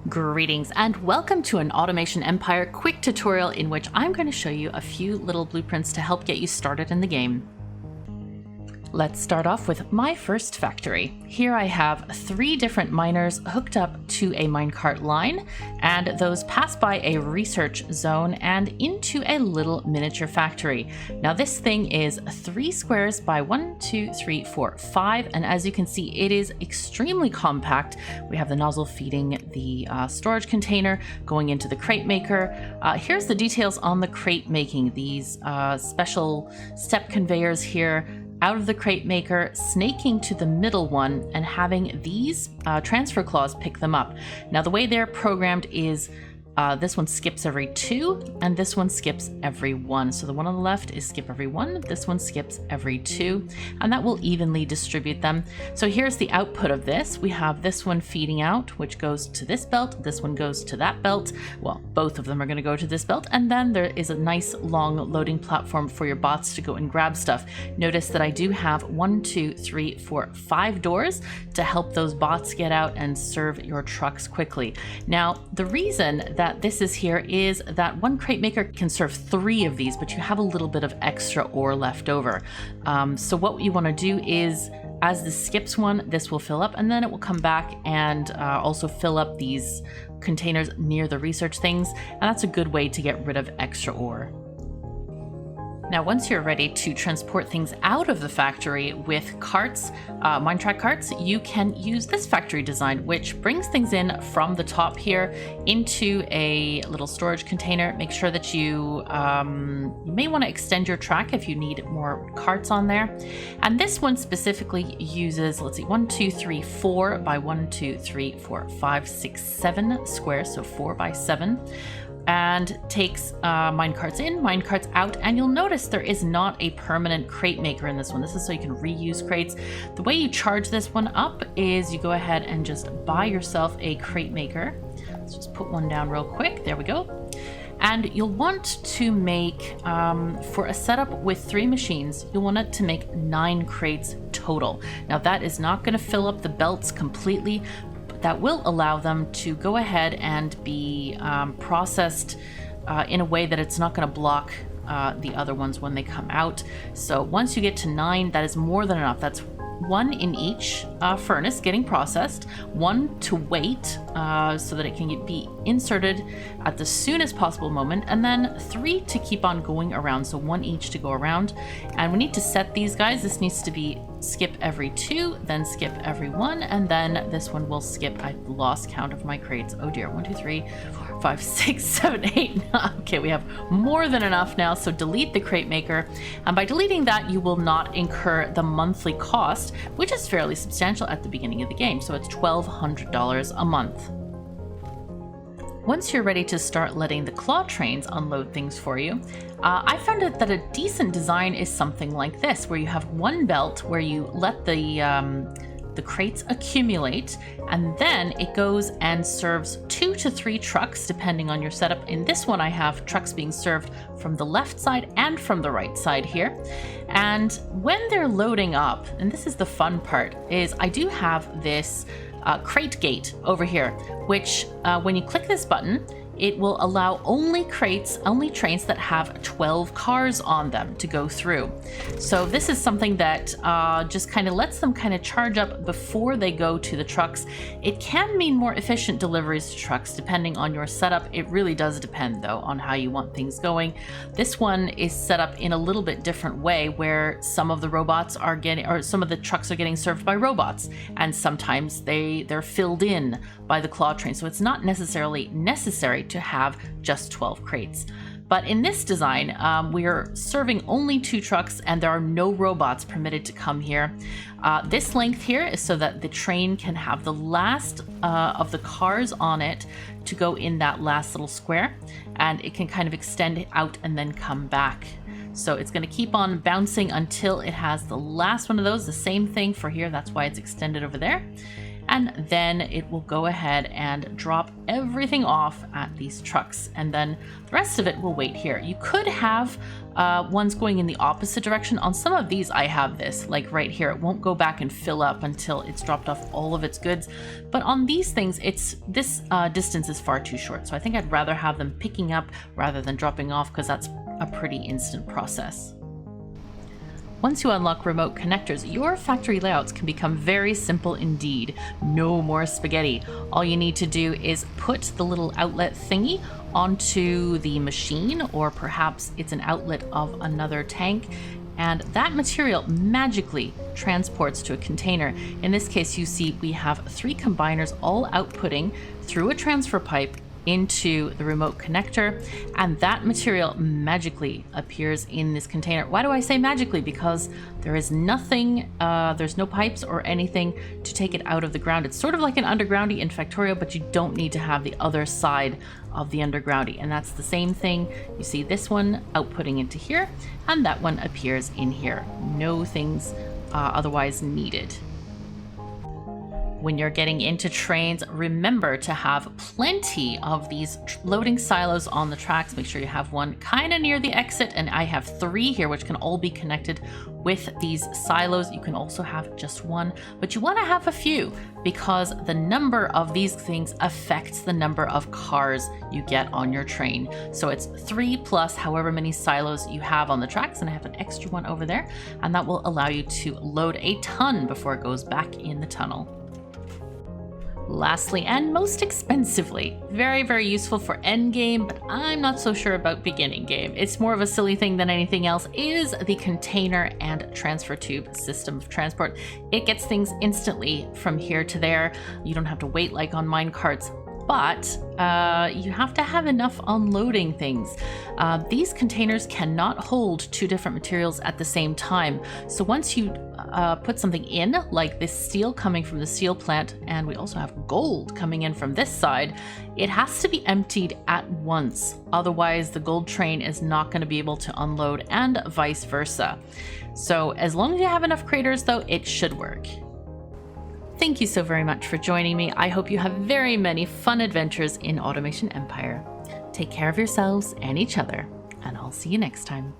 Greetings and welcome to an Automation Empire quick tutorial in which I'm going to show you a few little blueprints to help get you started in the game. Let's start off with my first factory. Here I have 3 different miners hooked up to a minecart line, and those pass by a research zone and into a little miniature factory. Now this thing is 3 squares by 1, 2, 3, 4, 5, and as you can see, it is extremely compact. We have the nozzle feeding the storage container, going into the crate maker. Here's the details on the crate making. These special step conveyors here out of the crate maker, snaking to the middle one and having these transfer claws pick them up. Now the way they're programmed is this one skips every 2 and this one skips every 1. So the one on the left is skip every 1, this one skips every 2, and that will evenly distribute them. So here's the output of this. We have this one feeding out, which goes to this belt, this one goes to that belt. Well, both of them are going to go to this belt, and then there is a nice long loading platform for your bots to go and grab stuff. Notice that I do have 1, 2, 3, 4, 5 doors to help those bots get out and serve your trucks quickly. Now, the reason that this is here is that one crate maker can serve 3 of these, but you have a little bit of extra ore left over. So what you want to do is, as this skips one, this will fill up, and then it will come back and also fill up these containers near the research things, and that's a good way to get rid of extra ore. Now, once you're ready to transport things out of the factory with carts, Minetrack carts, you can use this factory design, which brings things in from the top here into a little storage container. Make sure that you may want to extend your track if you need more carts on there. And this one specifically uses, let's see, 1, 2, 3, 4 by 1, 2, 3, 4, 5, 6, 7 squares, so 4 by 7. And takes minecarts in, minecarts out, and you'll notice there is not a permanent crate maker in this one. This is so you can reuse crates. The way you charge this one up is you go ahead and just buy yourself a crate maker. Let's just put one down real quick. There we go. And you'll want to make, for a setup with 3 machines, you'll want it to make 9 crates total. Now that is not going to fill up the belts completely. That will allow them to go ahead and be processed in a way that it's not going to block the other ones when they come out. So once you get to 9, that is more than enough. That's 1 in each furnace getting processed, 1 to wait so that it can be inserted at the soonest possible moment, and then 3 to keep on going around, so 1 each to go around. And we need to set these guys. This needs to be skip every 2, then skip every 1, and then this one will skip. I lost count of my crates. Oh dear. 1, 2, 3, 4, 5, 6, 7, 8. Okay, we have more than enough now, so delete the crate maker. And by deleting that, you will not incur the monthly cost, which is fairly substantial at the beginning of the game. So it's $1,200 a month. Once you're ready to start letting the claw trains unload things for you, I found that a decent design is something like this, where you have one belt where you let the crates accumulate, and then it goes and serves 2 to 3 trucks depending on your setup. In this one I have trucks being served from the left side and from the right side here. And when they're loading up, and this is the fun part, is I do have this crate gate over here, which when you click this button, it will allow only trains that have 12 cars on them to go through. So this is something that just kind of lets them kind of charge up before they go to the trucks. It can mean more efficient deliveries to trucks depending on your setup. It really does depend though on how you want things going. This one is set up in a little bit different way, where some of the robots are getting, or some of the trucks are getting served by robots, and sometimes they're filled in by the claw train. So it's not necessarily necessary to have just 12 crates. But in this design, we are serving only 2 trucks, and there are no robots permitted to come here. This length here is so that the train can have the last of the cars on it to go in that last little square, and it can kind of extend out and then come back. So it's going to keep on bouncing until it has the last one of those. The same thing for here, that's why it's extended over there. and then it will go ahead and drop everything off at these trucks, and then the rest of it will wait here. You could have ones going in the opposite direction. On some of these I have this, like right here, it won't go back and fill up until it's dropped off all of its goods, but on these things this distance is far too short, so I think I'd rather have them picking up rather than dropping off, because that's a pretty instant process. Once you unlock remote connectors, your factory layouts can become very simple indeed. No more spaghetti. All you need to do is put the little outlet thingy onto the machine, or perhaps it's an outlet of another tank, and that material magically transports to a container. In this case, you see we have 3 combiners all outputting through a transfer pipe into the remote connector, and that material magically appears in this container. Why do I say magically? Because there is nothing, there's no pipes or anything to take it out of the ground. It's sort of like an undergroundy in Factorio, but you don't need to have the other side of the undergroundy, and that's the same thing. You see this one outputting into here, and that one appears in here. No things otherwise needed. When you're getting into trains, remember to have plenty of these loading silos on the tracks. Make sure you have one kind of near the exit, and I have 3 here which can all be connected with these silos. You can also have just one, but you want to have a few, because the number of these things affects the number of cars you get on your train. So it's 3 plus however many silos you have on the tracks, and I have an extra one over there, and that will allow you to load a ton before it goes back in the tunnel. Lastly, and most expensively, very, very useful for endgame, but I'm not so sure about beginning game. It's more of a silly thing than anything else, is the container and transfer tube system of transport. It gets things instantly from here to there. You don't have to wait like on mine carts, but you have to have enough unloading things. These containers cannot hold 2 different materials at the same time. So once you put something in, like this steel coming from the steel plant, and we also have gold coming in from this side, it has to be emptied at once. Otherwise, the gold train is not going to be able to unload, and vice versa. So as long as you have enough craters, though, it should work. Thank you so very much for joining me. I hope you have very many fun adventures in Automation Empire. Take care of yourselves and each other, and I'll see you next time.